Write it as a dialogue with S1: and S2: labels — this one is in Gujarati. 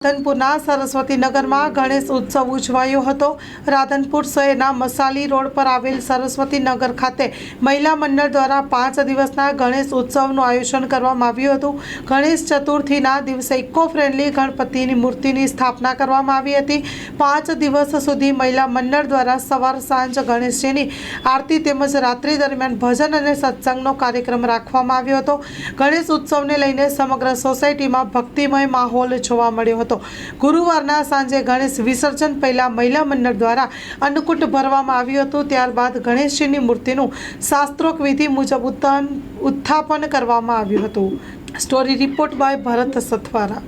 S1: રાધનપુરના સરસ્વતીનગરમાં ગણેશ ઉત્સવ ઉજવાયો હતો। રાધનપુર શહેરના મસાલી રોડ પર આવેલ સરસ્વતીનગર ખાતે મહિલા મંડળ દ્વારા 5 દિવસના ગણેશ ઉત્સવનું આયોજન કરવામાં આવ્યું હતું। ગણેશ ચતુર્થીના દિવસે ઇકો ફ્રેન્ડલી ગણપતિની મૂર્તિની સ્થાપના કરવામાં આવી હતી। 5 દિવસ સુધી મહિલા મંડળ દ્વારા સવાર સાંજ ગણેશજીની આરતી તેમજ રાત્રિ દરમિયાન ભજન અને સત્સંગનો કાર્યક્રમ રાખવામાં આવ્યો હતો। ગણેશ ઉત્સવને લઈને સમગ્ર સોસાયટીમાં ભક્તિમય માહોલ જોવા મળ્યો હતો। ગુરુવારના સાંજે ગણેશ વિસર્જન પહેલા મહિલા મંડળ દ્વારા અન્નકૂટ ભરવામાં આવ્યું હતું। ત્યારબાદ ગણેશજીની મૂર્તિનું શાસ્ત્રોક્ત વિધિ મુજબ ઉત્થાપન કરવામાં આવ્યું હતું। Story report by Bharat Sathwara.